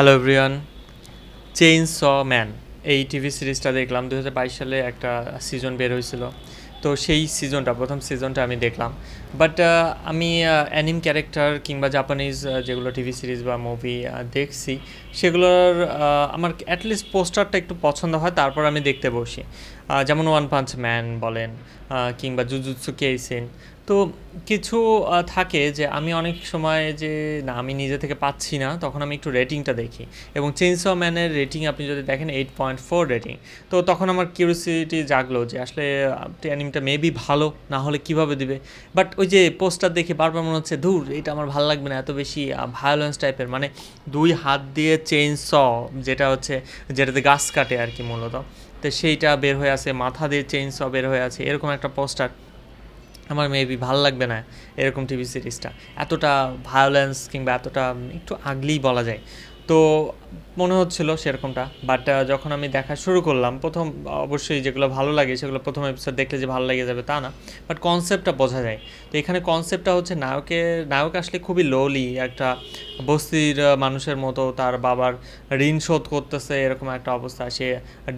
Hello everyone. Chains man এই TV সিরিজটা দেখলাম 2022 সালে একটা সিজন বের হয়েছিল। তো সেই সিজনটা প্রথম সিজনটা আমি দেখলাম। বাট আমি অ্যানিম ক্যারেক্টার কিংবা জাপানিজ যেগুলো টিভি সিরিজ বা মুভি দেখছি সেগুলোর আমার অ্যাটলিস্ট পোস্টারটা একটু পছন্দ হয়, তারপর আমি দেখতে বসি। যেমন ওয়ান পাঞ্চ ম্যান বলেন, কিংবা জুজুৎসু কেইসেন। তো কিছু থাকে যে আমি অনেক সময় যে না আমি নিজে থেকে পাচ্ছি না, তখন আমি একটু রেটিংটা দেখি। এবং চেইনস ম্যানের রেটিং আপনি যদি দেখেন 8.4 রেটিং। তো তখন আমার কিউরিওসিটি জাগলো যে আসলে অ্যানিমটা মেবি ভালো না হলে কিভাবে দিবে। বাট ওই যে পোস্টার দেখে বারবার মনে হচ্ছে ধুর এটা আমার ভালো লাগবে না, এত বেশি ভায়োলেন্স টাইপের, মানে 2 হাত দিয়ে চেইনস, যেটাতে গাছ কাটে আর কি মূলত। তো সেইটা বের হয়ে আছে, মাথা দিয়ে চেইনস বের হয়ে আছে, এরকম একটা পোস্টার আমার মেবি ভাল লাগবে না। এরকম টিভি সিরিজটা এতটা ভায়োলেন্স কিংবা এতটা একটু আগলিই বলা যায়। তো মনে হচ্ছিল সেরকমটা। বাট যখন আমি দেখা শুরু করলাম, প্রথম অবশ্যই যেগুলো ভালো লাগে সেগুলো প্রথম এপিসোড দেখলে যে ভালো লেগে যাবে তা না, বাট কনসেপ্টটা বোঝা যায়। তো এখানে কনসেপ্টটা হচ্ছে নায়ক আসলে খুবই লোলি একটা বস্তির মানুষের মতো, তার বাবার ঋণ শোধ করতেছে এরকম একটা অবস্থা। সে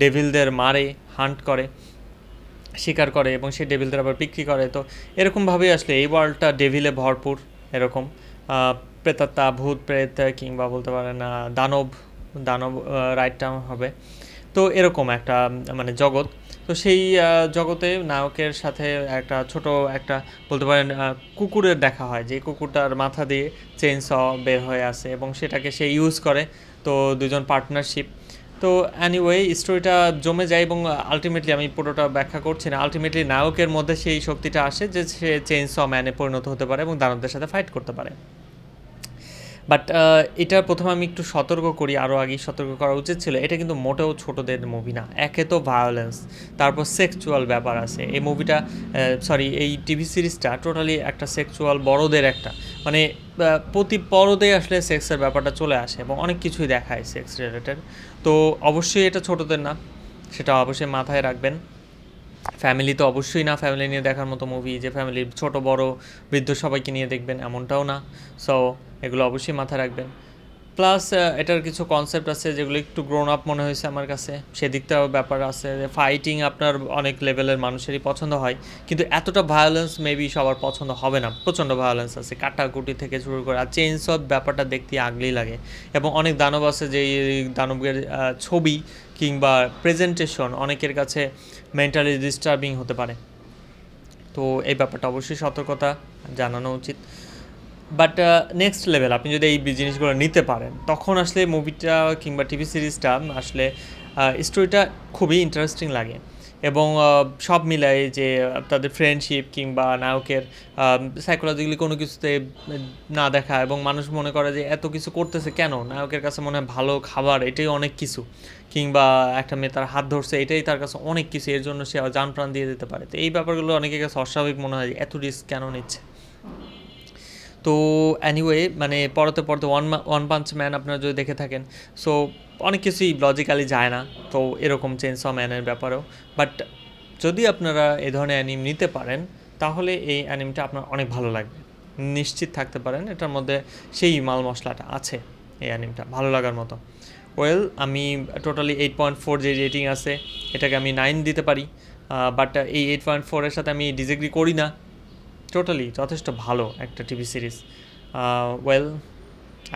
ডেভিলদের মারে, হান্ট করে, শিকার করে এবং সেই ডেভিলদের আবার বিক্রি করে। তো এরকমভাবেই আসলে এই ওয়ার্ল্ডটা ডেভিলে ভরপুর। এরকম প্রেতাত্মা, ভূত প্রেত কিংবা বলতে পারেন দানব, দানব রাইট টার্ম হবে। তো এরকম একটা মানে জগৎ। তো সেই জগতে নায়কের সাথে একটা ছোট একটা বলতে পারেন কুকুরের দেখা হয়, যে কুকুরটার মাথা দিয়ে চেইনস বের হয়ে আসে এবং সেটাকে সে ইউজ করে। তো দুজন পার্টনারশিপ। তো অ্যানিওয়ে স্টোরিটা জমে যায় এবং আলটিমেটলি আমি পুরোটা ব্যাখ্যা করছি না, আলটিমেটলি নায়কের মধ্যে সেই শক্তিটা আসে যে সে চেইনস ম্যানে পরিণত হতে পারে এবং দানবদের সাথে ফাইট করতে পারে। বাট এটা প্রথমে আমি একটু সতর্ক করি, আরও আগেই সতর্ক করা উচিত ছিল। এটা কিন্তু মোটেও ছোটোদের মুভি না। একে তো ভায়োলেন্স, তারপর সেক্সুয়াল ব্যাপার আছে এই মুভিটা, এই টিভি সিরিজটা টোটালি একটা সেক্সুয়াল বড়দের একটা মানে প্রতি পরদে আসলে সেক্সের ব্যাপারটা চলে আসে এবং অনেক কিছুই দেখায় সেক্স রিলেটেড। তো অবশ্যই এটা ছোটোদের না, সেটা অবশ্যই মাথায় রাখবেন। ফ্যামিলি তো অবশ্যই না, ফ্যামিলি নিয়ে দেখার মতো মুভি যে ফ্যামিলির ছোট বড় বৃদ্ধ সবাইকে নিয়ে দেখবেন এমনটাও না। সো এগুলো অবশ্যই মাথায় রাখবেন। প্লাস এটার কিছু কনসেপ্ট আছে যেগুলো একটু গ্রোন আপ মনে হয়েছে আমার কাছে, সেদিকটাও ব্যাপার আছে যে ফাইটিং আপনার অনেক লেভেলের মানুষেরই পছন্দ হয়, কিন্তু এতটা ভায়োলেন্স মেবি সবার পছন্দ হবে না। প্রচণ্ড ভায়োলেন্স আছে, কাটাকুটি থেকে শুরু করে, আর চেইন সব ব্যাপারটা দেখতে আগলি লাগে। এবং অনেক দানব আছে যে এই দানবের ছবি কিংবা প্রেজেন্টেশন অনেকের কাছে মেন্টালি ডিস্টার্বিং হতে পারে। তো এই ব্যাপারটা অবশ্যই সতর্কতা জানানো উচিত। বাট নেক্সট লেভেল আপনি যদি এই জিনিসগুলো নিতে পারেন, তখন আসলে মুভিটা কিংবা টিভি সিরিজটা আসলে স্টোরিটা খুবই ইন্টারেস্টিং লাগে। এবং সব মিলায় যে তাদের ফ্রেন্ডশিপ কিংবা নায়কের সাইকোলজিক্যালি কোনো কিছুতে না দেখা, এবং মানুষ মনে করে যে এত কিছু করতেছে কেন, নায়কের কাছে মনে হয় ভালো খাবার এটাই অনেক কিছু, কিংবা একটা মেয়ে তার হাত ধরছে এটাই তার কাছে অনেক কিছু, এর জন্য সে জান প্রাণ দিয়ে দিতে পারে। তো এই ব্যাপারগুলো অনেকের কাছে অস্বাভাবিক মনে হয়, এত রিস্ক কেন নিচ্ছে। তো অ্যানিওয়ে মানে পড়তে পড়তে ওয়ান পাঞ্চ ম্যান আপনারা যদি দেখে থাকেন, সো অনেক কিছুই লজিক্যালি যায় না। তো এরকম চেইনস ম্যানের ব্যাপারেও। বাট যদি আপনারা এ ধরনের অ্যানিম নিতে পারেন, তাহলে এই অ্যানিমটা আপনার অনেক ভালো লাগবে, নিশ্চিত থাকতে পারেন। এটার মধ্যে সেই মাল মশলাটা আছে, এই অ্যানিমটা ভালো লাগার মতো। আমি টোটালি 8.4 যে রেটিং আছে এটাকে আমি 9 দিতে পারি। বাট এই 8.4-এর সাথে আমি ডিসএগ্রি করি না। টোটালি যথেষ্ট ভালো একটা TV series. Well,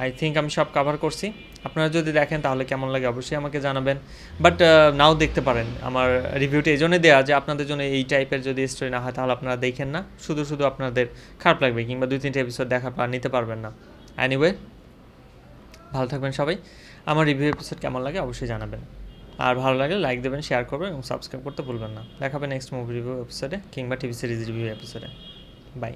I think আমি সব কাভার করছি। আপনারা যদি দেখেন তাহলে কেমন লাগে অবশ্যই আমাকে জানাবেন। বাট নাও দেখতে পারেন। আমার রিভিউটা এই জন্যই দেওয়া যে আপনাদের জন্য এই টাইপের যদি স্টোরি না হয় তাহলে আপনারা দেখেন না, শুধু শুধু আপনাদের খারাপ লাগবে কিংবা 2-3 এপিসোড দেখার পর নিতে পারবেন না। অ্যানিওয়ে, ভালো থাকবেন সবাই। আমার রিভিউ এপিসোড কেমন লাগে অবশ্যই জানাবেন। আর ভালো লাগলে লাইক দেবেন, শেয়ার করবেন এবং সাবস্ক্রাইব করতে ভুলবেন না। দেখাবেন নেক্সট মুভি রিভিউ এপিসোডে কিংবা টিভি সিরিজ রিভিউ এপিসোডে। বাই।